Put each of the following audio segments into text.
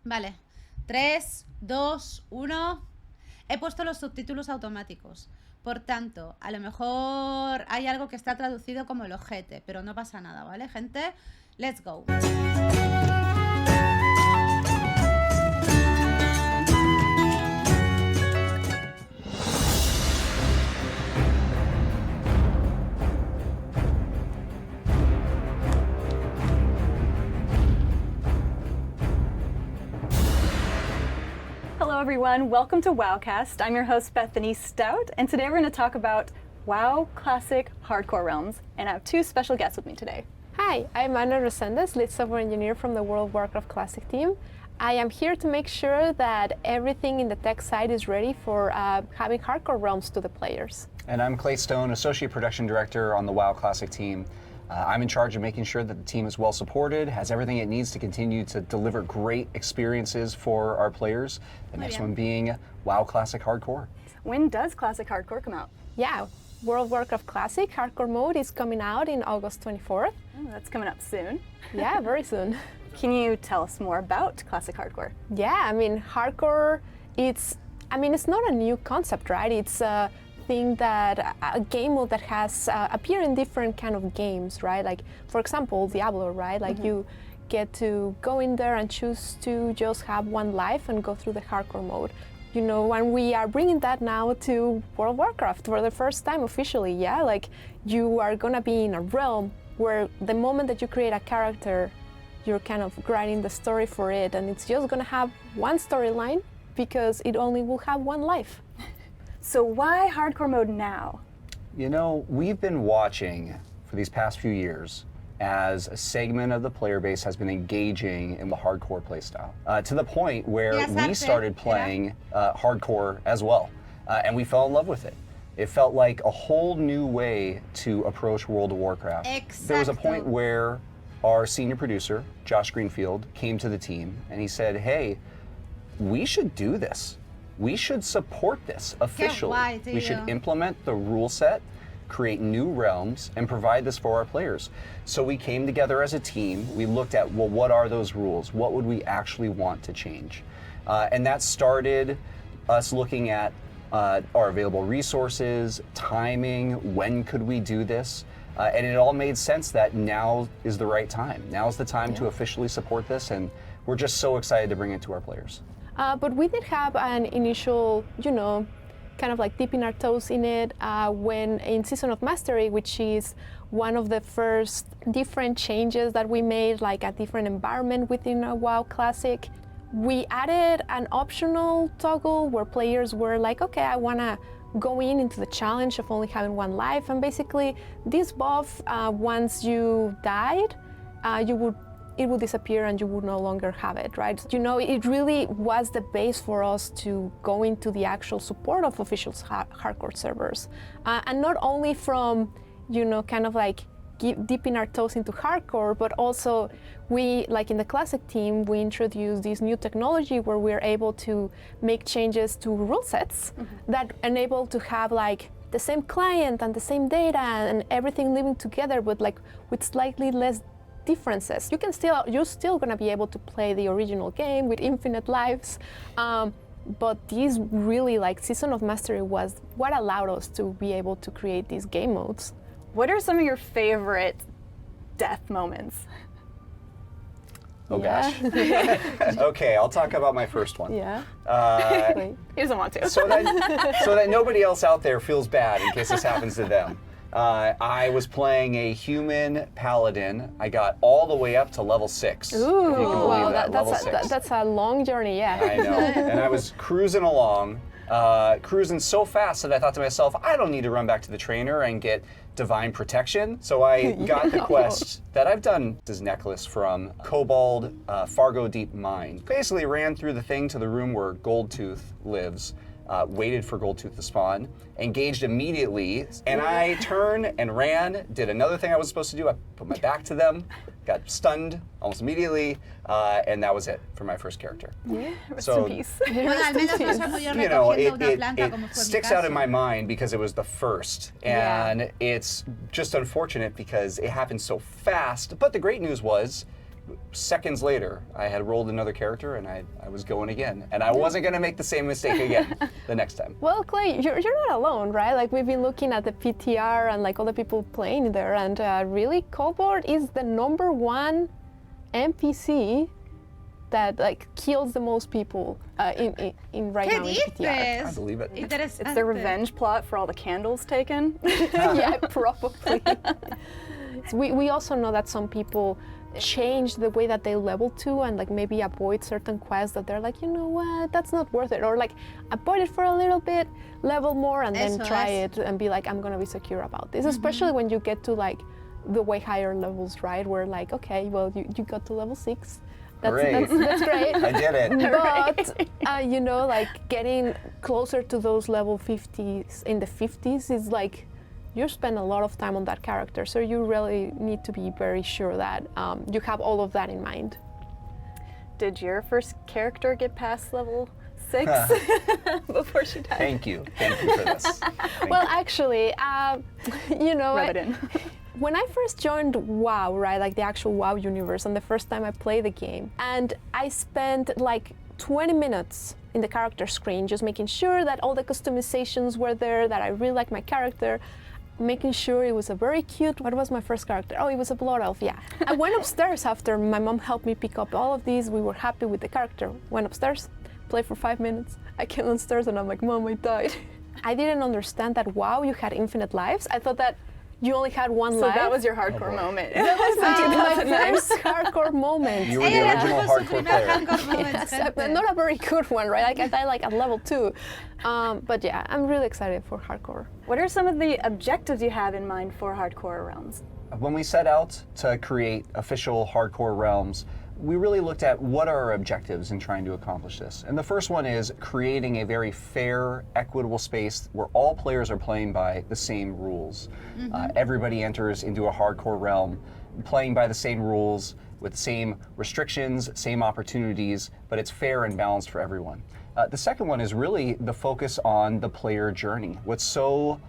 Vale. 3, 2, 1. He puesto los subtítulos automáticos. Por tanto, a lo mejor hay algo que está traducido como el ojete, pero no pasa nada, ¿vale, gente? Let's go. Hello everyone, welcome to Wowcast. I'm your host Bethany Stout, and today we're going to talk about WoW Classic Hardcore Realms, and I have two special guests with me today. Hi, I'm Ana Resendez, lead software engineer from the World of Warcraft Classic team. I am here to make sure that everything in the tech side is ready for having hardcore realms to the players. And I'm Clay Stone, Associate Production Director on the WoW Classic team. I'm in charge of making sure that the team is well supported, has everything it needs to continue to deliver great experiences for our players. The next one being WoW Classic Hardcore. When does Classic Hardcore come out? Yeah, World of Warcraft Classic Hardcore mode is coming out in August 24th. Oh, that's coming up soon. Yeah, very soon. Can you tell us more about Classic Hardcore? Yeah, I mean, hardcore, it's not a new concept, right? It's a thing that, a game mode that has appeared in different kind of games, right? Like, for example, Diablo, right? Like you get to go in there and choose to just have one life and go through the hardcore mode. You know, and we are bringing that now to World of Warcraft for the first time officially, yeah? Like, you are gonna be in a realm where the moment that you create a character, you're kind of writing the story for it, and it's just gonna have one storyline because it only will have one life. So why hardcore mode now? You know, we've been watching for these past few years as a segment of the player base has been engaging in the hardcore playstyle to the point where we started playing hardcore as well, and we fell in love with it. It felt like a whole new way to approach World of Warcraft. There was a point where our senior producer, Josh Greenfield, came to the team and he said, hey, we should do this. We should support this officially. We should implement the rule set, create new realms, and provide this for our players. So we came together as a team. We looked at, well, what are those rules? What would we actually want to change? And that started us looking at our available resources, timing, when could we do this? And it all made sense that now is the right time. Now is the time to officially support this, and we're just so excited to bring it to our players. But we did have an initial, you know, kind of like dipping our toes in it when in Season of Mastery, which is one of the first different changes that we made, like a different environment within a WoW Classic. We added an optional toggle where players were like, okay, I wanna go into the challenge of only having one life, and basically this buff, once you died, it would disappear and you would no longer have it, right? You know, it really was the base for us to go into the actual support of official hardcore servers. And not only from, you know, kind of like dipping our toes into hardcore, but also we, like in the classic team, we introduced this new technology where we're able to make changes to rule sets that enable to have like the same client and the same data and everything living together, but like with slightly less differences. You're still gonna be able to play the original game with infinite lives, but these really, like, Season of Mastery was what allowed us to be able to create these game modes. What are some of your favorite death moments? Oh gosh. Okay, I'll talk about my first one. Yeah. He doesn't want to. So that nobody else out there feels bad in case this happens to them. I was playing a human paladin. I got all the way up to level 6. Ooh, if you can believe wow, that, level 6. That's a long journey, yeah. I know, and I was cruising along, cruising so fast that I thought to myself, I don't need to run back to the trainer and get divine protection. So I got the quest that I've done. This necklace from Kobold Fargo Deep Mine. Basically ran through the thing to the room where Goldtooth lives. Waited for Goldtooth to spawn, engaged immediately, and I turned and ran, did another thing I was supposed to do. I put my back to them, got stunned almost immediately, and that was it for my first character. Yeah, rest So, in peace. Bueno, al menos no se murió You know, recogiendo una planta, como it fue mi sticks out in caso. my mind because it was the first, and it's just unfortunate because it happened so fast. But the great news was, seconds later, I had rolled another character and I was going again. And I wasn't going to make the same mistake again the next time. Well, Clay, you're not alone, right? Like, we've been looking at the PTR and like all the people playing there, and really, Coldboard is the #1 NPC that like kills the most people in right now in PTR. I believe it. It's the revenge plot for all the candles taken. Yeah, probably. We also know that some people change the way that they level to and like maybe avoid certain quests that they're like, you know what, that's not worth it, or like avoid it for a little bit, level more, and then try it and be like, I'm gonna be secure about this. Especially when you get to like the way higher levels, right? Where like, okay, well, you got to level 6. That's great. I did it. But you know, like getting closer to those level 50s in the 50s is like, you spend a lot of time on that character, so you really need to be very sure that you have all of that in mind. Did your first character get past level 6 before she died? Thank you for this. Well, actually, you know, Rub it in. when I first joined WoW, right, like the actual WoW universe, and the first time I played the game, and I spent like 20 minutes in the character screen just making sure that all the customizations were there, that I really liked my character, making sure it was a very cute, what was my first character? Oh, it was a Blood Elf, yeah. I went upstairs after my mom helped me pick up all of these. We were happy with the character. Went upstairs, played for 5 minutes. I came downstairs and I'm like, Mom, I died. I didn't understand that WoW, you had infinite lives. I thought that you only had one life. So that was your hardcore moment. That was my first hardcore moment. You were the original hardcore player. Yes, not a very good one, right? Like I died like at level 2. But yeah, I'm really excited for hardcore. What are some of the objectives you have in mind for Hardcore Realms? When we set out to create official hardcore realms, we really looked at what are our objectives in trying to accomplish this. And the first one is creating a very fair, equitable space where all players are playing by the same rules. Everybody enters into a hardcore realm playing by the same rules, with same restrictions, same opportunities, but it's fair and balanced for everyone. The second one is really the focus on the player journey. What's so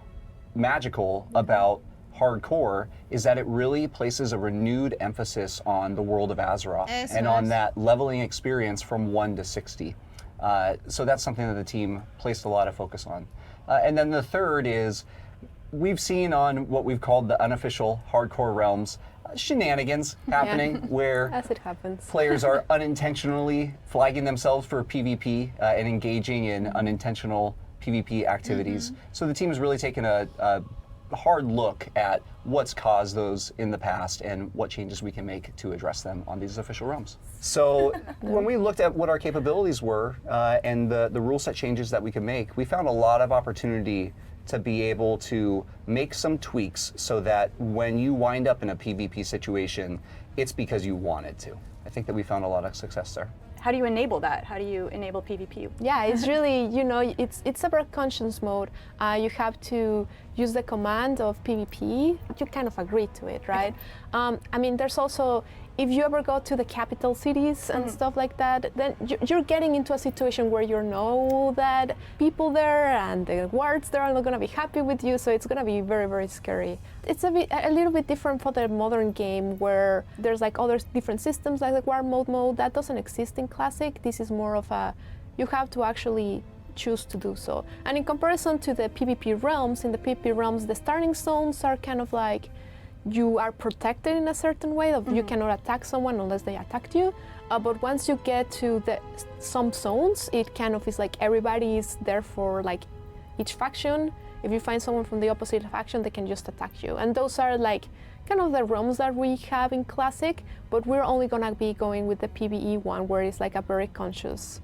magical about hardcore is that it really places a renewed emphasis on the world of Azeroth and on that leveling experience from 1 to 60. So that's something that the team placed a lot of focus on. And then the third is, we've seen on what we've called the unofficial hardcore realms shenanigans happening where as it happens, players are unintentionally flagging themselves for PvP and engaging in unintentional PvP activities. So the team has really taken a hard look at what's caused those in the past and what changes we can make to address them on these official realms. So when we looked at what our capabilities were and the rule set changes that we could make, we found a lot of opportunity to be able to make some tweaks so that when you wind up in a PvP situation, it's because you wanted to. I think that we found a lot of success there. How do you enable that? How do you enable PvP? Yeah, it's really, you know, it's about conscience mode. You have to use the command of PvP. You kind of agree to it, right? I mean, there's also, if you ever go to the capital cities and stuff like that, then you're getting into a situation where you know that people there and the guards there are not going to be happy with you, so it's going to be very, very scary. It's a little bit different for the modern game where there's like other different systems like the war mode that doesn't exist in Classic. This is more of a, you have to actually choose to do so. And in comparison to the PvP realms, in the PvP realms, the starting zones are kind of like, you are protected in a certain way. You cannot attack someone unless they attacked you. But once you get to some zones, it kind of is like everybody is there for like each faction. If you find someone from the opposite faction, they can just attack you. And those are like kind of the realms that we have in Classic, but we're only gonna be going with the PvE one, where it's like a very conscious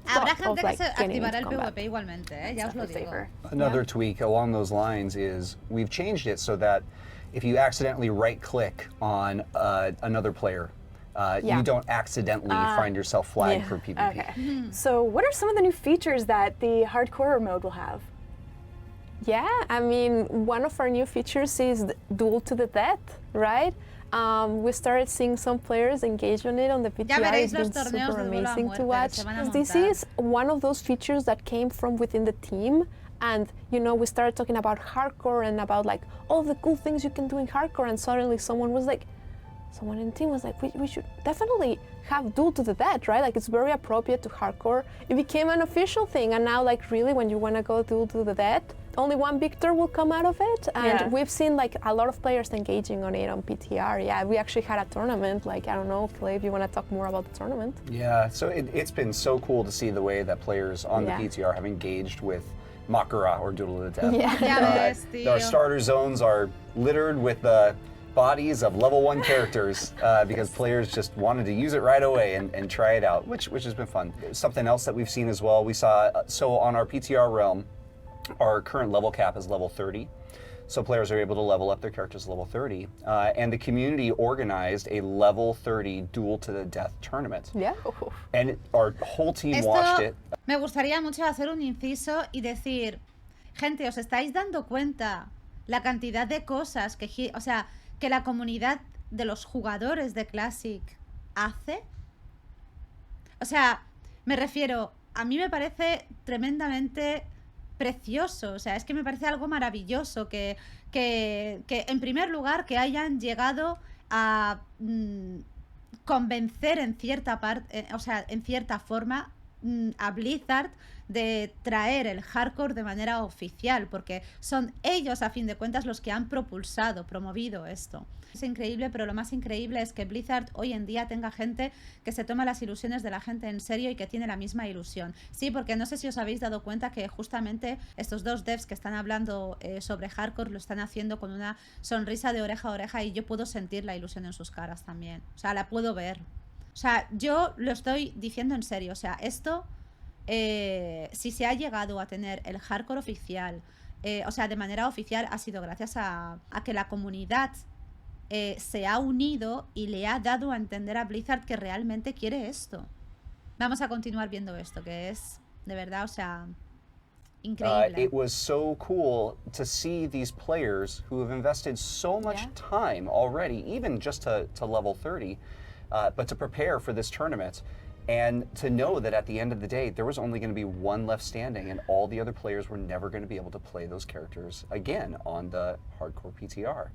Habrá gente like que se getting activará into el combat. PvP igualmente, ya os lo digo. Another tweak along those lines is we've changed it so that if you accidentally right-click on another player, you don't accidentally find yourself flagged for PvP. Okay. So what are some of the new features that the hardcore mode will have? Yeah, I mean, one of our new features is duel to the death, right? We started seeing some players engage on it on the PTR. veréis It's los been torneos super de duelo a amazing muerte to que watch. se van a This montar. is one of those features that came from within the team. And, you know, we started talking about hardcore and about like all the cool things you can do in hardcore. And suddenly someone was like, someone in the team was like, we should definitely have duel to the death, right? Like, it's very appropriate to hardcore. It became an official thing, and now, like, really, when you want to go duel to the death, only one victor will come out of it, and we've seen like a lot of players engaging on it on PTR. Yeah, we actually had a tournament. Like, I don't know, Clay, if you want to talk more about the tournament. Yeah, so it's been so cool to see the way that players on the PTR have engaged with Makara or Duel to the Death. Our starter zones are littered with the bodies of level 1 characters because players just wanted to use it right away and try it out, which has been fun. Something else that we've seen as well, we saw, so on our PTR realm, our current level cap is level 30. So players are able to level up their characters to level 30. And the community organized a level 30 Duel to the Death tournament. Yeah. And our whole team watched it. Me gustaría mucho hacer un inciso y decir, gente, ¿os estáis dando cuenta la cantidad de cosas que, o sea, que la comunidad de los jugadores de Classic hace? O sea, me refiero, a mí me parece tremendamente precioso, o sea, es que me parece algo maravilloso que en primer lugar que hayan llegado a convencer en cierta parte, o sea, en cierta forma a Blizzard de traer el hardcore de manera oficial, porque son ellos a fin de cuentas los que han promovido esto. Es increíble, pero lo más increíble es que Blizzard hoy en día tenga gente que se toma las ilusiones de la gente en serio y que tiene la misma ilusión. Sí, porque no sé si os habéis dado cuenta que justamente estos dos devs que están hablando sobre hardcore lo están haciendo con una sonrisa de oreja a oreja y yo puedo sentir la ilusión en sus caras también. O sea, la puedo ver. O sea, yo lo estoy diciendo en serio. O sea, esto, si se ha llegado a tener el hardcore oficial, o sea, de manera oficial, ha sido gracias a que la comunidad se ha unido y le ha dado a entender a Blizzard que realmente quiere esto. Vamos a continuar viendo esto, que es, de verdad, o sea, increíble. It was so cool to see these players who have invested so much time already, even just to level 30, but to prepare for this tournament. And to know that at the end of the day, there was only going to be one left standing and all the other players were never going to be able to play those characters again on the hardcore PTR.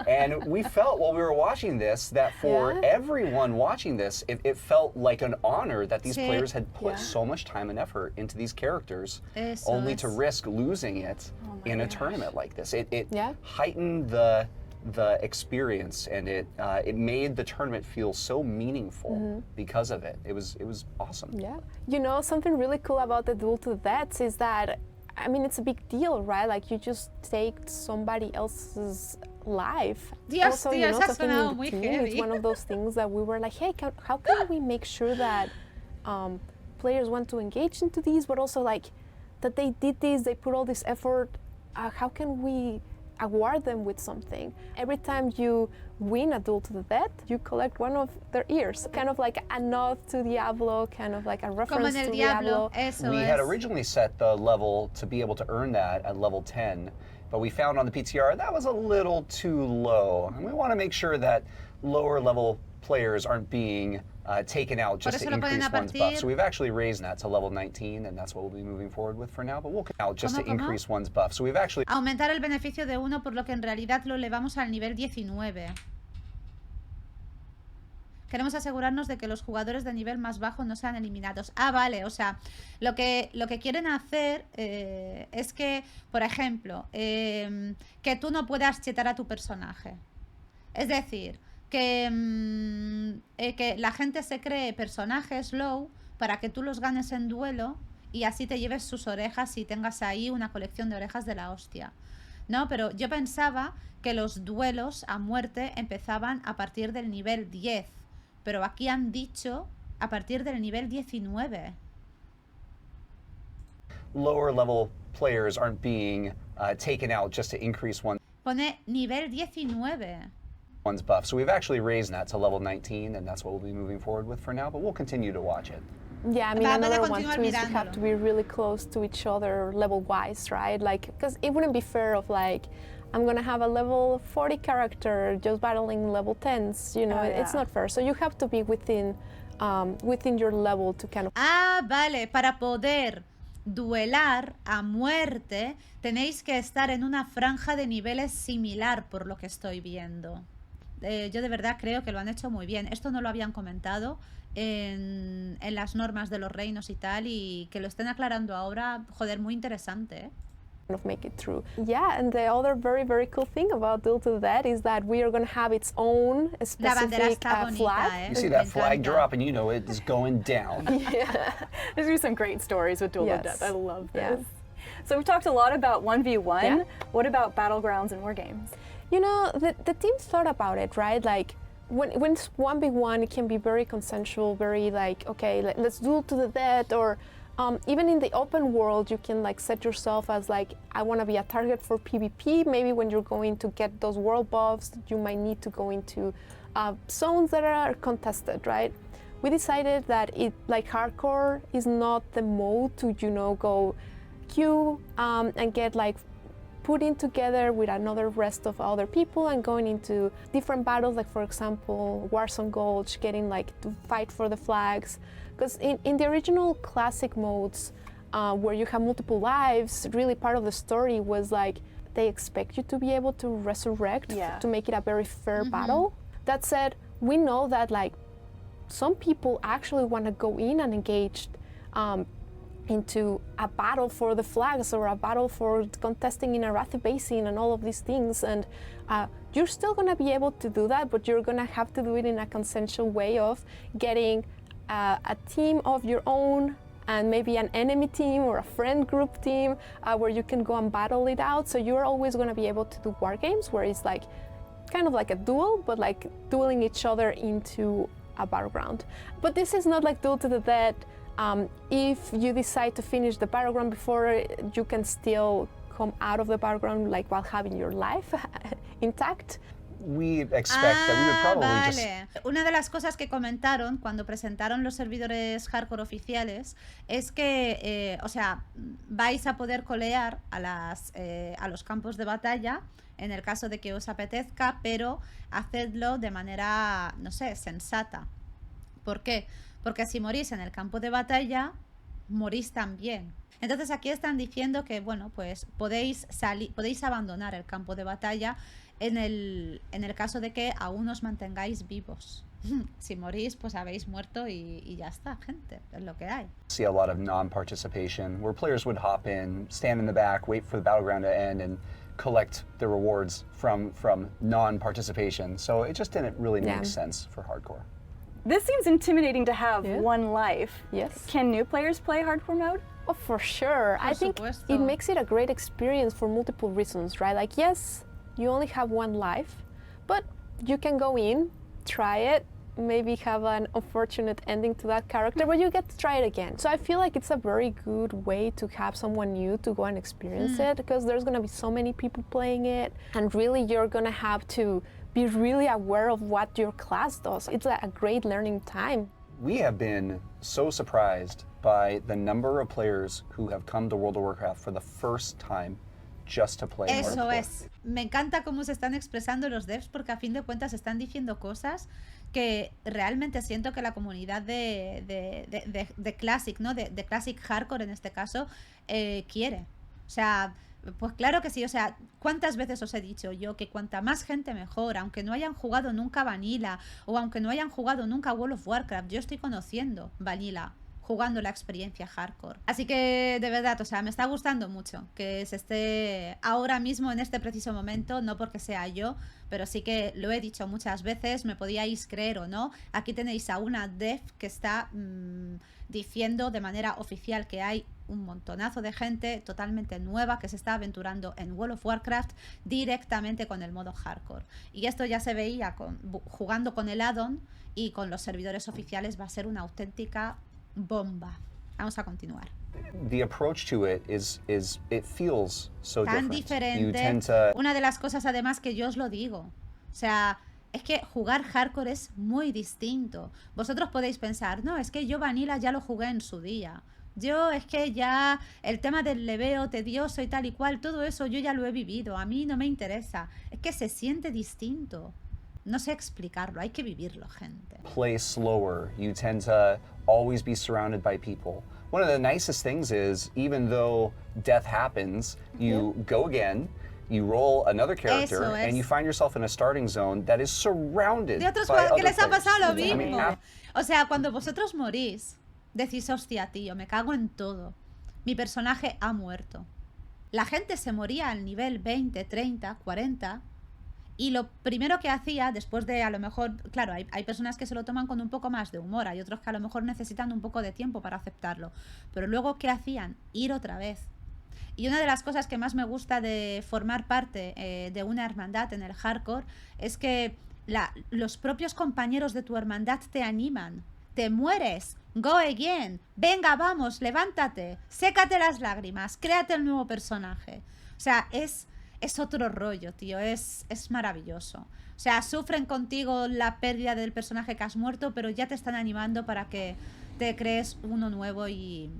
And we felt while we were watching this that for everyone watching this, it felt like an honor that these players had put so much time and effort into these characters only to risk losing it in a tournament like this. It heightened the experience, and it made the tournament feel so meaningful because of it. It was awesome. Yeah. You know, something really cool about the Duel to the Deaths is that, I mean, it's a big deal, right? Like, you just take somebody else's life. Dios, you know, something in the team, it's one of those things that we were like, hey, how can we make sure that players want to engage into these, but also like that they did this, they put all this effort. How can we award them with something? Every time you win a Duel to the Death, you collect one of their ears, kind of like a nod to Diablo, kind of like a reference to Diablo. We had originally set the level to be able to earn that at level 10, but we found on the PTR that was a little too low. And we want to make sure that lower level players aren't being taken out just to increase one's buff. So we've actually raised that to level 19, and that's what we'll be moving forward with for now, but we'll out just to increase one's buff. So we've actually aumentar el beneficio de uno, por lo que en realidad lo elevamos al nivel 19. Queremos asegurarnos de que los jugadores de nivel más bajo no sean eliminados. Ah, vale, o sea, lo que quieren hacer es que, por ejemplo, que tú no puedas chetar a tu personaje. Es decir, que la gente se cree personajes low para que tú los ganes en duelo y así te lleves sus orejas y tengas ahí una colección de orejas de la hostia. No, pero yo pensaba que los duelos a muerte empezaban a partir del nivel 10, pero aquí han dicho a partir del nivel 19. Lower level players aren't being taken out just to increase one. Pone nivel 19. One's buff. So we've actually raised that to level 19, and that's what we'll be moving forward with for now, but we'll continue to watch it. Yeah, I mean, another one too is you have to be really close to each other level-wise, right? Like, because it wouldn't be fair of like, I'm gonna have a level 40 character just battling level 10s, you know, it's not fair. So you have to be within your level to kind of... Ah, vale, para poder duelar a muerte tenéis que estar en una franja de niveles similar, por lo que estoy viendo. yo de verdad creo que lo han hecho muy bien. Esto no lo habían comentado en las normas de los reinos y tal, y que lo estén aclarando ahora, joder, muy interesante, ¿eh? Of make it through. Yeah, and the other very, very cool thing about Duel to the Dead is that we are going to have its own La bandera specific está bonita, flag. You see that flag drop and you know it is going down. Yeah. There's gonna be some great stories with Duel of Yes. Death. I love this. Yeah. So we've talked a lot about 1v1. Yeah. What about battlegrounds and war games? You know, the team thought about it, right? Like, when it's 1v1, it can be very consensual, very like, okay, let's duel to the death, or even in the open world, you can like set yourself as like, I want to be a target for PvP. Maybe when you're going to get those world buffs, you might need to go into zones that are contested, right? We decided that like hardcore is not the mode to, you know, go queue and get like put in together with another rest of other people and going into different battles, like for example Warzone Gulch, getting like to fight for the flags, because in the original classic modes where you have multiple lives, really part of the story was like they expect you to be able to resurrect to make it a very fair battle. That said, we know that like some people actually want to go in and engage into a battle for the flags or a battle for contesting in Arathi Basin and all of these things, and you're still going to be able to do that, but you're going to have to do it in a consensual way of getting a team of your own and maybe an enemy team or a friend group team where you can go and battle it out. So you're always going to be able to do war games where it's like kind of like a duel, but like dueling each other into a battleground. But this is not like Duel to the Dead. If you decide to finish the battleground before, you can still come out of the battleground like while having your life intact. We expect that we would probably just... Una de las cosas que comentaron cuando presentaron los servidores hardcore oficiales es que, o sea, vais a poder colear a los campos de batalla en el caso de que os apetezca, pero hacedlo de manera, no sé, sensata. ¿Por qué? Porque si morís en el campo de batalla, morís también. Entonces aquí están diciendo que, bueno, pues podéis abandonar el campo de batalla en el caso de que aún os mantengáis vivos. Si morís, pues habéis muerto y ya está, gente, es lo que hay. See a lot of non-participation where players would hop in, stand in the back, wait for the battleground to end, and collect the rewards from non-participation. So it just didn't really make sense for hardcore. This seems intimidating to have one life. Yes. Can new players play hardcore mode? Oh, for sure. I think it makes it a great experience for multiple reasons, right? Like, yes, you only have one life, but you can go in, try it, maybe have an unfortunate ending to that character, but you get to try it again. So I feel like it's a very good way to have someone new to go and experience it, because there's going to be so many people playing it, and really you're going to have to be really aware of what your class does. It's a great learning time. We have been so surprised by the number of players who have come to World of Warcraft for the first time just to play Eso hardcore. es. Me encanta cómo se están expresando los devs, porque a fin de cuentas están diciendo cosas que realmente siento que la comunidad de Classic, ¿no? De Classic Hardcore en este caso, quiere. O sea, pues claro que sí. O sea, ¿cuántas veces os he dicho yo que cuanta más gente mejor, aunque no hayan jugado nunca Vanilla o aunque no hayan jugado nunca World of Warcraft? Yo estoy conociendo Vanilla, jugando la experiencia hardcore. Así que de verdad, o sea, me está gustando mucho que se esté ahora mismo en este preciso momento, no porque sea yo, pero sí que lo he dicho muchas veces, me podíais creer o no. Aquí tenéis a una dev que está diciendo de manera oficial que hay un montonazo de gente totalmente nueva que se está aventurando en World of Warcraft directamente con el modo hardcore. Y esto ya se veía jugando con el add-on, y con los servidores oficiales va a ser una auténtica bomba. Vamos a continuar. The approach to it it feels so Tan different. You diferente. tend to... Una de las cosas además que yo os lo digo, o sea, es que jugar hardcore es muy distinto. Vosotros podéis pensar, no, es que yo Vanilla ya lo jugué en su día. Yo es que ya el tema del leveo tedioso y tal y cual, todo eso yo ya lo he vivido, a mí no me interesa. Es que se siente distinto. No sé explicarlo, hay que vivirlo, gente. Play slower. You tend to always be surrounded by people. One of the nicest things is, even though death happens, you go again, You roll another character Eso es. and you find yourself in a starting zone that is surrounded De otros by jugadores que other les ha players. pasado lo I mean, mismo. O sea, cuando vosotros morís, decís, hostia, tío, me cago en todo. Mi personaje ha muerto. La gente se moría al nivel 20, 30, 40. Y lo primero que hacía, después de a lo mejor, claro, hay personas que se lo toman con un poco más de humor, hay otros que a lo mejor necesitan un poco de tiempo para aceptarlo. Pero luego, ¿qué hacían? Ir otra vez. Y una de las cosas que más me gusta de formar parte de una hermandad en el hardcore es que los propios compañeros de tu hermandad te animan. Te mueres, go again, venga, vamos, levántate, sécate las lágrimas, créate el nuevo personaje. O sea, es otro rollo, tío, es maravilloso. O sea, sufren contigo la pérdida del personaje que has muerto, pero ya te están animando para que te crees uno nuevo y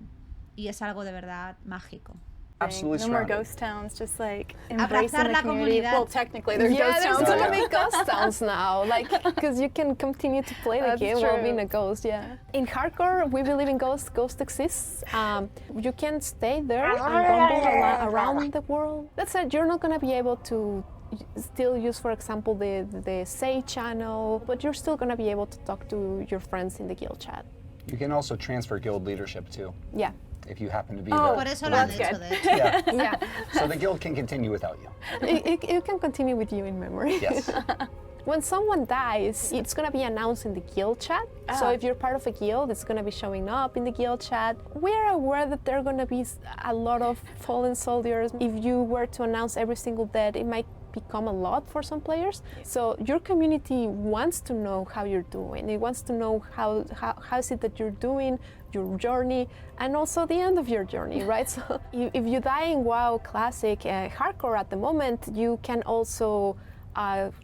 es algo de verdad mágico. Absolutely No more surrounded. ghost towns, just like Abrazar embracing the la community. comunidad. Well, technically, there's Yeah, ghost there's towns. gonna be ghost towns now, like, because you can continue to play the That's game while true. being a ghost, yeah. In hardcore, we believe in ghosts. Ghost exists. You can stay there and rumble around the world. That said, you're not gonna be able to still use, for example, the say channel, but you're still gonna be able to talk to your friends in the guild chat. You can also transfer guild leadership too, Yeah. if you happen to be Oh, Por the eso lo han that's hecho, good. de hecho. Yeah. Yeah. So the guild can continue without you. It can continue with you in memory. Yes. When someone dies, it's going to be announced in the guild chat. So if you're part of a guild, it's going to be showing up in the guild chat. We're aware that there are going to be a lot of fallen soldiers. If you were to announce every single death, it might become a lot for some players. So your community wants to know how you're doing. It wants to know how is it that you're doing, your journey, and also the end of your journey, right? So if you die in WoW Classic Hardcore at the moment, you can also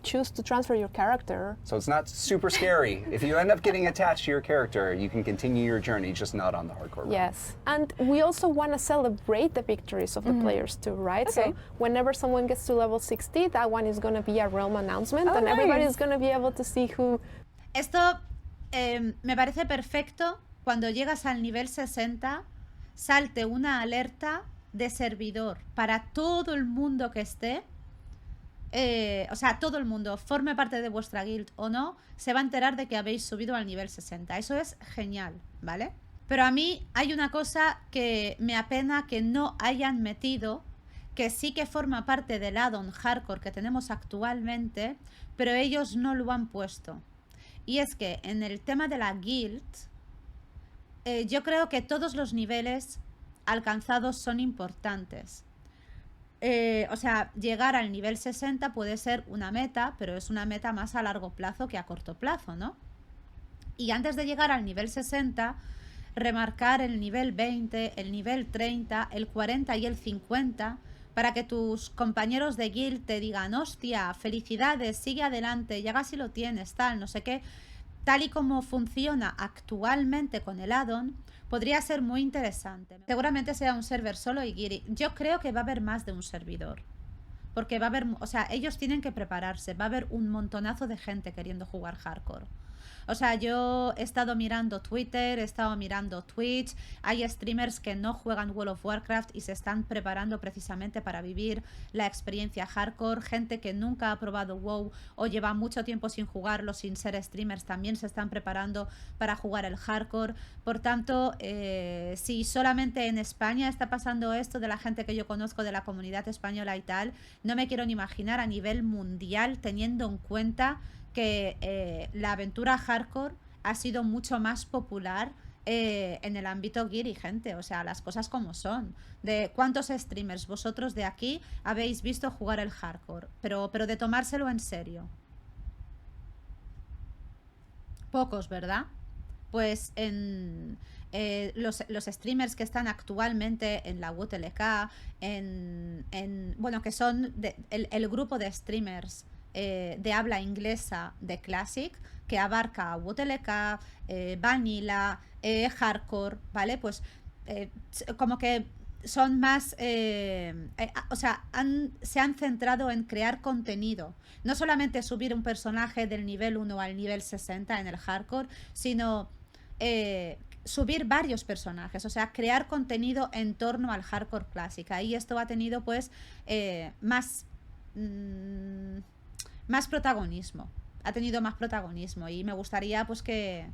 choose to transfer your character. So it's not super scary. If you end up getting attached to your character, you can continue your journey, just not on the hardcore run. Yes, and we also want to celebrate the victories of the players too, right? Okay. So whenever someone gets to level 60, that one is going to be a realm announcement, Oh, and everybody nice. is going to be able to see who. Esto me parece perfecto. Cuando llegas al nivel 60, salte una alerta de servidor para todo el mundo que esté. O sea, todo el mundo, forme parte de vuestra guild o no, se va a enterar de que habéis subido al nivel 60. Eso es genial, ¿vale? Pero a mí hay una cosa que me apena que no hayan metido, que sí que forma parte del add-on hardcore que tenemos actualmente, pero ellos no lo han puesto. Y es que en el tema de la guild, yo creo que todos los niveles alcanzados son importantes. O sea, llegar al nivel 60 puede ser una meta, pero es una meta más a largo plazo que a corto plazo, ¿no? Y antes de llegar al nivel 60, remarcar el nivel 20, el nivel 30, el 40 y el 50, para que tus compañeros de guild te digan, hostia, felicidades, sigue adelante, ya casi lo tienes, tal, no sé qué. Tal y como funciona actualmente con el add-on, podría ser muy interesante. Seguramente sea un server solo y Giri. Yo creo que va a haber más de un servidor. Porque va a haber, o sea, ellos tienen que prepararse. Va a haber un montonazo de gente queriendo jugar hardcore. O sea, yo he estado mirando Twitter, he estado mirando Twitch. Hay streamers que no juegan World of Warcraft y se están preparando precisamente para vivir la experiencia hardcore. Gente que nunca ha probado WoW o lleva mucho tiempo sin jugarlo, sin ser streamers, también se están preparando para jugar el hardcore. Por tanto, si solamente en España está pasando esto de la gente que yo conozco de la comunidad española y tal, no me quiero ni imaginar a nivel mundial, teniendo en cuenta que la aventura hardcore ha sido mucho más popular en el ámbito geary, gente. O sea, las cosas como son. De cuántos streamers vosotros de aquí habéis visto jugar el hardcore, pero de tomárselo en serio. Pocos, ¿verdad? Pues en los streamers que están actualmente en la WTLK, bueno, que son el grupo de streamers de habla inglesa de Classic, que abarca WTLK, Vanilla, Hardcore, ¿vale? Pues como que son más, o sea, se han centrado en crear contenido. No solamente subir un personaje del nivel 1 al nivel 60 en el Hardcore, sino subir varios personajes, o sea, crear contenido en torno al Hardcore Classic. Ahí esto ha tenido pues más más protagonismo. Ha tenido más protagonismo y me gustaría pues que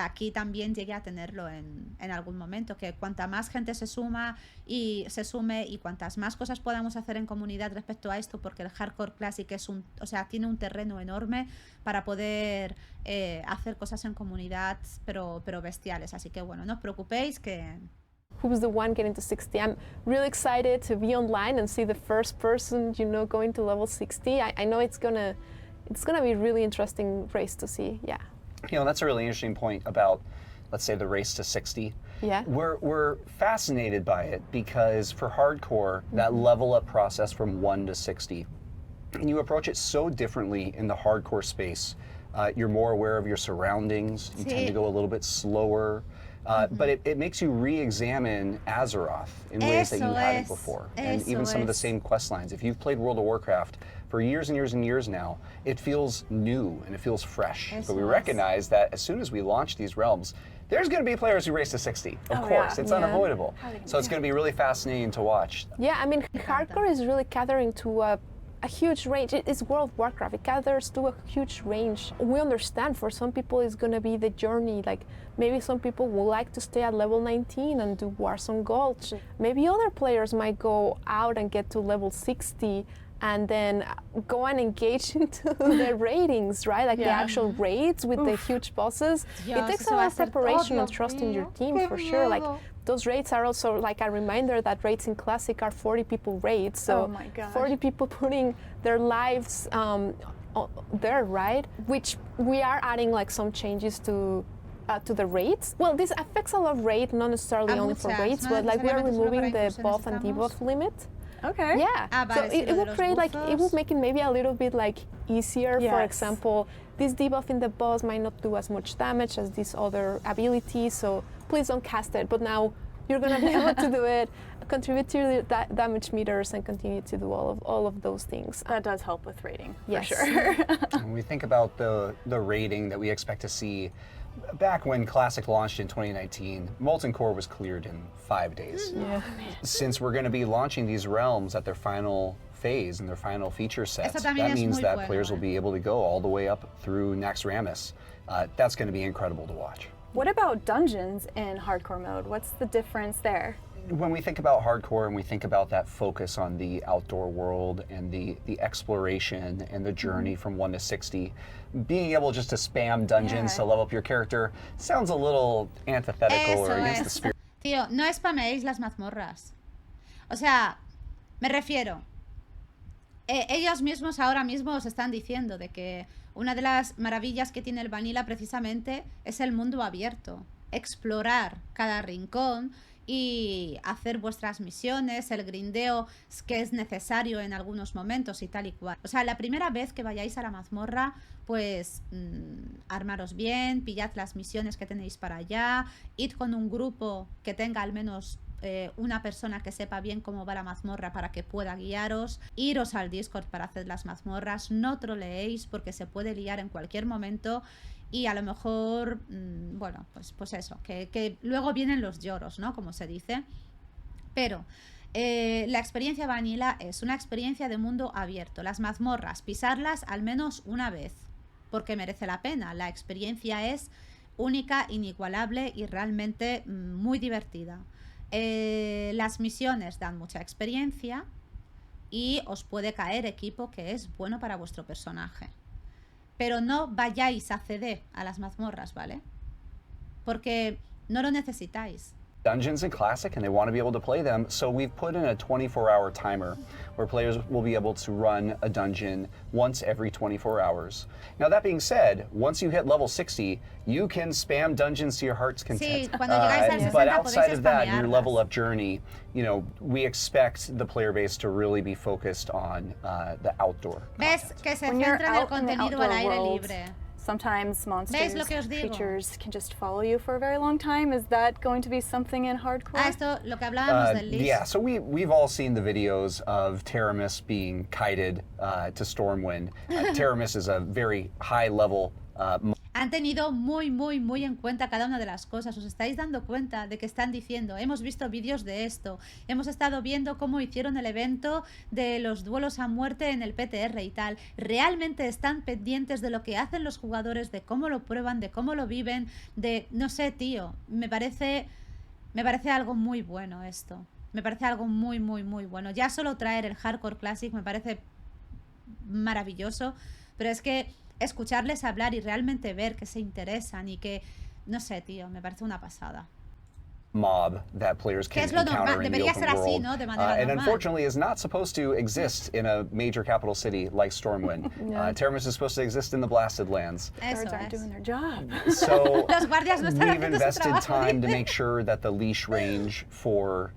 aquí también llegue a tenerlo en algún momento, que cuanta más gente se sume y cuantas más cosas podamos hacer en comunidad respecto a esto, porque el Hardcore Classic tiene un terreno enorme para poder hacer cosas en comunidad, pero bestiales. Así que bueno, no os preocupéis que... Who's the one getting to 60? I'm really excited to be online and see the first person, going to level 60. I know it's gonna be a really interesting race to see. Yeah. That's a really interesting point about, let's say, the race to 60. Yeah. We're fascinated by it because for hardcore, that level up process from 1 to 60, and you approach it so differently in the hardcore space. You're more aware of your surroundings. You tend to go a little bit slower. But it makes you re-examine Azeroth in ways that you hadn't before. And even some of the same quest lines. If you've played World of Warcraft for years and years and years now, it feels new and it feels fresh. But we recognize that as soon as we launch these realms, there's going to be players who race to 60. Of course, it's unavoidable. So it's going to be really fascinating to watch. Yeah, I mean, hardcore is really catering to a huge range. It's World of Warcraft. It caters to a huge range. We understand for some people it's going to be the journey. Like maybe some people would like to stay at level 19 and do Warzone Gulch. Maybe other players might go out and get to level 60 and then go and engage into the ratings, right? Like the actual raids with the huge bosses. It takes a lot of preparation and trust in your team for sure. Like those raids are also like a reminder that raids in Classic are 40 people raids. So 40 people putting their lives there, right? Which we are adding like some changes to the raids. Well, this affects a lot of raid, not necessarily only for raids, but like we are removing the buff and debuff limit. Okay. Yeah. So it will create like, it will make it maybe a little bit like easier. For example, this debuff in the boss might not do as much damage as this other ability, so please don't cast it. But now you're gonna be able to do it, contribute to the damage meters, and continue to do all of those things. That does help with rating, for Yes. sure. When we think about the rating that we expect to see, back when Classic launched in 2019, Molten Core was cleared in 5 days. Yeah. Since we're going to be launching these realms at their final phase and their final feature sets, Eso también that es means muy that bueno, players will be able to go all the way up through Naxxramas. That's going to be incredible to watch. What about dungeons in hardcore mode? What's the difference there? When we think about hardcore and we think about that focus on the outdoor world and the exploration and the journey from 1 to 60, being able just to spam dungeons to level up your character sounds a little antithetical or against the spirit. Tío, no spameéis las mazmorras. O sea, me refiero, ellos mismos ahora mismo os están diciendo de que una de las maravillas que tiene el Vanilla precisamente es el mundo abierto. Explorar cada rincón y hacer vuestras misiones, el grindeo que es necesario en algunos momentos y tal y cual. O sea, la primera vez que vayáis a la mazmorra, pues armaros bien, pillad las misiones que tenéis para allá, id con un grupo que tenga al menos una persona que sepa bien cómo va la mazmorra para que pueda guiaros, iros al Discord para hacer las mazmorras, no troleéis porque se puede liar en cualquier momento. Y a lo mejor, bueno, pues eso, que luego vienen los lloros, ¿no? Como se dice. Pero la experiencia Vanilla es una experiencia de mundo abierto. Las mazmorras, pisarlas al menos una vez, porque merece la pena. La experiencia es única, inigualable y realmente muy divertida. Las misiones dan mucha experiencia y os puede caer equipo que es bueno para vuestro personaje. Pero no vayáis a CD a las mazmorras, ¿vale? Porque no lo necesitáis. Dungeons in Classic and they want to be able to play them, so we've put in a 24-hour timer where players will be able to run a dungeon once every 24 hours. Now that being said, once you hit level 60, you can spam dungeons to your heart's content. Sí, cuando llegáis al 60 but outside of that, your spamearlas. level up journey, we expect the player base to really be focused on the outdoor ¿Ves? content. Que se When you're centra en el out in the contenido al outdoor aire world, libre. sometimes monsters, lo que os digo? creatures can just follow you for a very long time. Is that going to be something in hardcore? Esto, lo que hablábamos del list. Yeah, so we've all seen the videos of Teramis being kited to Stormwind. Teramis is a very high-level Han tenido muy en cuenta cada una de las cosas. Os estáis dando cuenta de que están diciendo, hemos visto vídeos de esto, hemos estado viendo cómo hicieron el evento de los duelos a muerte en el PTR y tal. Realmente están pendientes de lo que hacen los jugadores, de cómo lo prueban, de cómo lo viven, de... No sé, tío, me parece algo muy bueno esto. Me parece algo muy bueno. Ya solo traer el Hardcore Classic me parece maravilloso, pero es que escucharles hablar y realmente ver que se interesan y que, no sé, tío, me parece una pasada. Mob that players can encounter in the open world, ¿no? De manera and normal. unfortunately is not supposed to exist in a major capital city like Stormwind. Terminus is supposed to exist in the Blasted Lands. Guards aren't doing their job. So Los guardias no están we've haciendo su invested trabajo, time to dice. make sure that the leash range for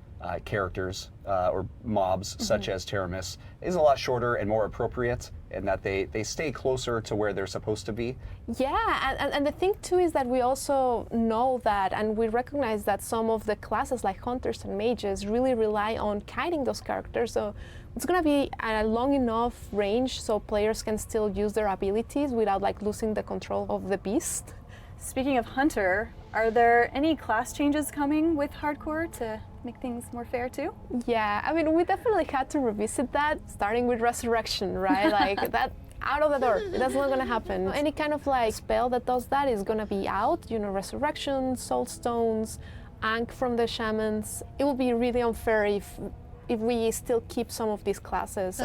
characters or mobs such as Terminus is a lot shorter and more appropriate, and that they stay closer to where they're supposed to be. Yeah, and the thing too is that we also know that, and we recognize that some of the classes like hunters and mages really rely on kiting those characters, so it's going to be a long enough range so players can still use their abilities without like losing the control of the beast. Speaking of Hunter, are there any class changes coming with Hardcore to make things more fair too? Yeah, I mean, we definitely had to revisit that, starting with Resurrection, right? Like that out of the door. That's not gonna happen. Any kind of like spell that does that is gonna be out. You know, Resurrection, Soul Stones, Ankh from the Shamans. It will be really unfair if we still keep some of these classes,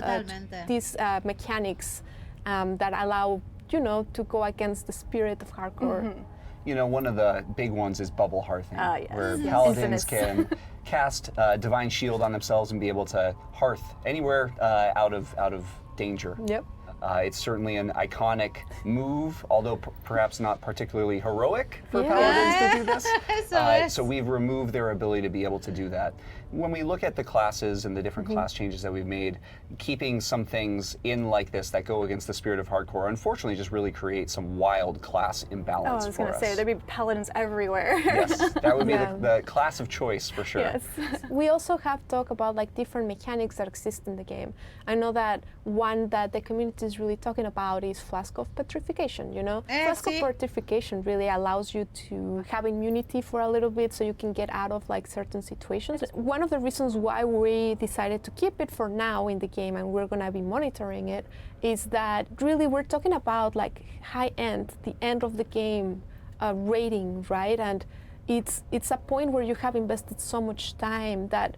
these mechanics that allow, you know, to go against the spirit of Hardcore. You know, one of the big ones is Bubble Hearthing, yes. where Yes. paladins Infamous. can cast Divine Shield on themselves and be able to hearth anywhere out of danger. Yep. It's certainly an iconic move, although perhaps not particularly heroic for Yeah. paladins to do this. Eso es. So we've removed their ability to be able to do that. When we look at the classes and the different class changes that we've made, keeping some things in like this that go against the spirit of Hardcore, unfortunately just really creates some wild class Oh, imbalance I was for going to us. say, there'd be paladins everywhere. Yes, that would be Yeah. the class of choice for sure. Yes. We also have talked about like different mechanics that exist in the game. I know that one that the community is really talking about is Flask of Petrification, you know? Flask of sí. Petrification really allows you to have immunity for a little bit so you can get out of like certain situations. One of the reasons why we decided to keep it for now in the game and we're gonna be monitoring it is that really we're talking about like high end, the end of the game rating, right? And it's a point where you have invested so much time that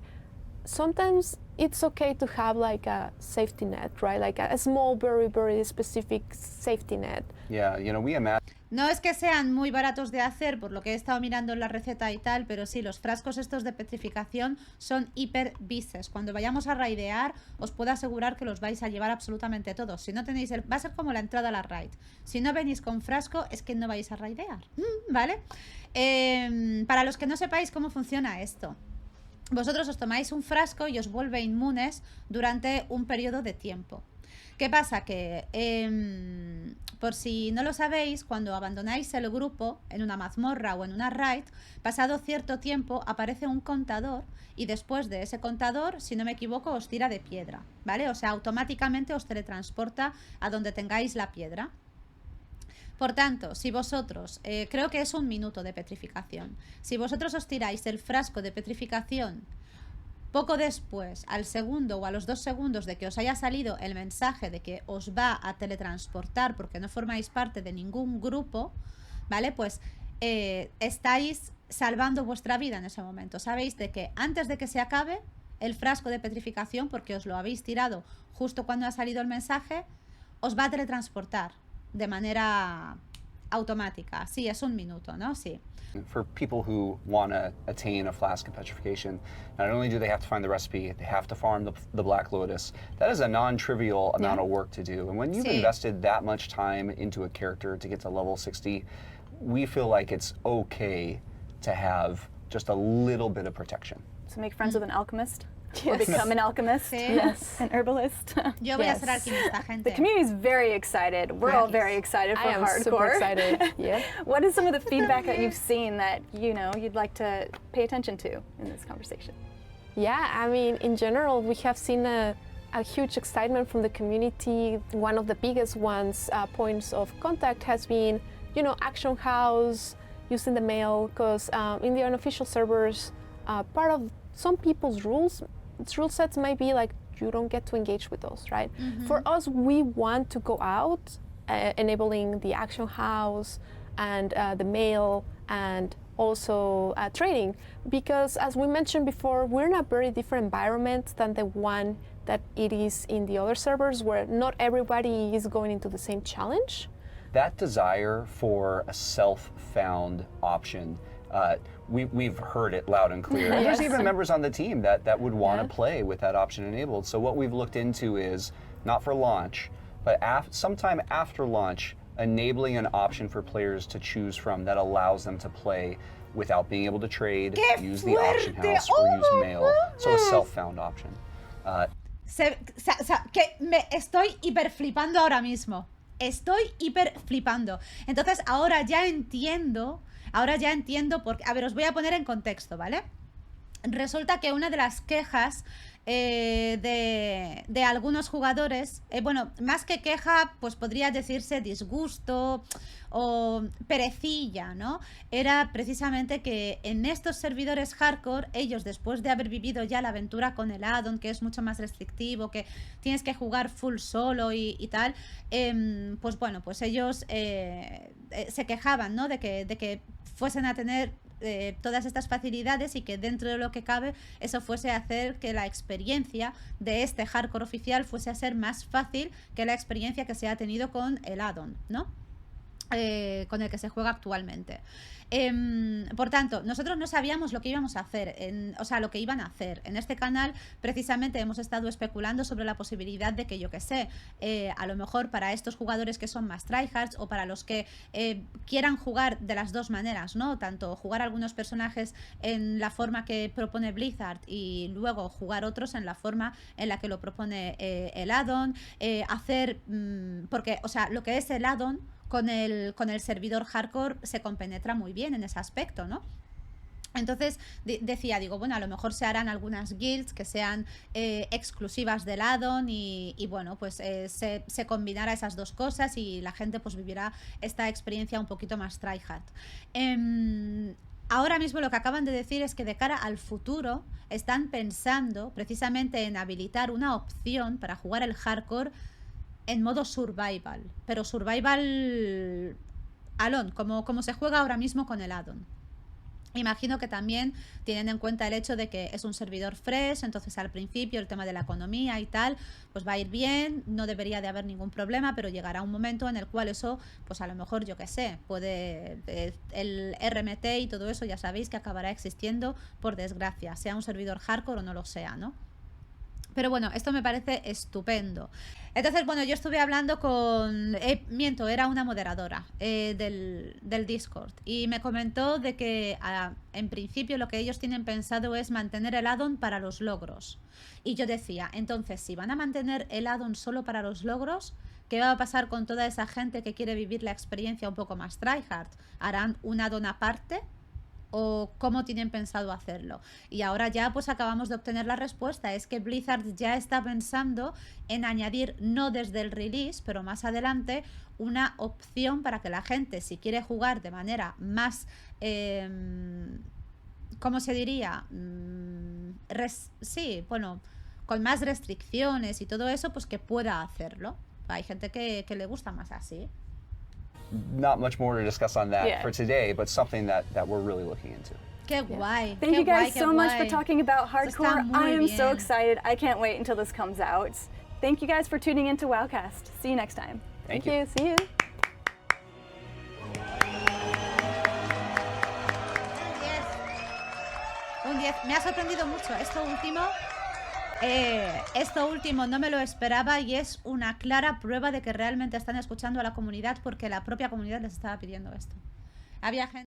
sometimes it's okay to have like a safety net, right? Like a small, very specific safety net. Yeah, you know, we imagine. No es que sean muy baratos de hacer, por lo que he estado mirando en la receta y tal, pero sí, los frascos estos de petrificación son hiper bises. Cuando vayamos a raidear, os puedo asegurar que los vais a llevar absolutamente todos. Si no tenéis va a ser como la entrada a la raid. Si no venís con frasco, es que no vais a raidear, ¿vale? Para los que no sepáis cómo funciona esto, vosotros os tomáis un frasco y os vuelve inmunes durante un periodo de tiempo. ¿Qué pasa? Que, por si no lo sabéis, cuando abandonáis el grupo en una mazmorra o en una raid, pasado cierto tiempo aparece un contador y después de ese contador, si no me equivoco, os tira de piedra, ¿vale? O sea, automáticamente os teletransporta a donde tengáis la piedra. Por tanto, si vosotros, creo que es 1 minuto de petrificación, si vosotros os tiráis el frasco de petrificación poco después, al segundo o a los 2 segundos de que os haya salido el mensaje de que os va a teletransportar porque no formáis parte de ningún grupo, ¿vale? Pues estáis salvando vuestra vida en ese momento. Sabéis de que antes de que se acabe el frasco de petrificación, porque os lo habéis tirado justo cuando ha salido el mensaje, os va a teletransportar de manera automática. Sí, es 1 minuto, ¿no? Sí. For people who want to attain a Flask of Petrification, not only do they have to find the recipe, they have to farm the Black Lotus. That is a non-trivial amount of work to do. And when you've invested that much time into a character to get to level 60, we feel like it's okay to have just a little bit of protection. So make friends with an alchemist? Or become an alchemist? Sí. Yes. An herbalist? Yo voy a ser alquimista, gente. The community is very excited. We're all very excited for I am Hardcore. super excited. Yeah. What is some of the feedback that you've seen that, you know, you'd like to pay attention to in this conversation? Yeah, I mean, in general, we have seen a a huge excitement from the community. One of the biggest ones, points of contact has been, you know, Action House, using the mail, because in the unofficial servers, part of some people's rule sets might be like, you don't get to engage with those, right? For us, we want to go out, enabling the Action House and the mail and also trading, because as we mentioned before, we're in a very different environment than the one that it is in the other servers, where not everybody is going into the same challenge. That desire for a self-found option, we've heard it loud and clear. And there's even members on the team that would want to play with that option enabled. So what we've looked into is, not for launch, but sometime after launch, enabling an option for players to choose from that allows them to play without being able to trade, use the auction house, or use mail. So a self-found option. Que me estoy hiper flipando ahora mismo. Estoy hiper flipando. Entonces ahora ya entiendo porque, a ver, os voy a poner en contexto, ¿vale? Resulta que una de las quejas de algunos jugadores, bueno, más que queja, pues podría decirse disgusto o perecilla, ¿no? Era precisamente que en estos servidores hardcore, ellos, después de haber vivido ya la aventura con el addon, que es mucho más restrictivo, que tienes que jugar full solo y tal, pues bueno, pues ellos se quejaban, ¿no? De que fuesen a tener todas estas facilidades y que dentro de lo que cabe eso fuese a hacer que la experiencia de este hardcore oficial fuese a ser más fácil que la experiencia que se ha tenido con el addon, ¿no? Con el que se juega actualmente. Por tanto, nosotros no sabíamos lo que íbamos a hacer, o sea, lo que iban a hacer. En este canal, precisamente, hemos estado especulando sobre la posibilidad de que, yo que sé, a lo mejor para estos jugadores que son más tryhards o para los que quieran jugar de las dos maneras, ¿no? Tanto jugar algunos personajes en la forma que propone Blizzard y luego jugar otros en la forma en la que lo propone el addon, hacer, porque, o sea, lo que es el addon con el servidor hardcore se compenetra muy bien en ese aspecto, ¿no? Entonces digo, bueno, a lo mejor se harán algunas guilds que sean exclusivas del addon y bueno, pues se combinará esas dos cosas y la gente pues vivirá esta experiencia un poquito más tryhard. Ahora mismo lo que acaban de decir es que de cara al futuro están pensando precisamente en habilitar una opción para jugar el hardcore en modo survival, pero survival alone, como se juega ahora mismo con el addon. Imagino que también tienen en cuenta el hecho de que es un servidor fresh, entonces al principio el tema de la economía y tal, pues va a ir bien, no debería de haber ningún problema, pero llegará un momento en el cual eso, pues a lo mejor, yo qué sé, puede, el RMT y todo eso ya sabéis que acabará existiendo, por desgracia, sea un servidor hardcore o no lo sea, ¿no? Pero bueno, esto me parece estupendo. Entonces, bueno, yo estuve hablando con... era una moderadora del Discord. Y me comentó de que en principio lo que ellos tienen pensado es mantener el addon para los logros. Y yo decía, entonces, si van a mantener el addon solo para los logros, ¿qué va a pasar con toda esa gente que quiere vivir la experiencia un poco más tryhard? ¿Harán un addon aparte? ¿O cómo tienen pensado hacerlo? Y ahora ya pues acabamos de obtener la respuesta. Es que Blizzard ya está pensando en añadir, no desde el release, pero más adelante, una opción para que la gente, si quiere jugar de manera más, ¿cómo se diría? Sí, bueno, con más restricciones y todo eso, pues que pueda hacerlo. Hay gente que le gusta más así. Not much more to discuss on that for today, but something that we're really looking into. Qué guay. Thank you guys so much for talking about hardcore. I am so excited. I can't wait until this comes out. Thank you guys for tuning into Wowcast. See you next time. Thank you. See you. Un 10. Me ha sorprendido mucho esto último no me lo esperaba y es una clara prueba de que realmente están escuchando a la comunidad porque la propia comunidad les estaba pidiendo esto. Había gente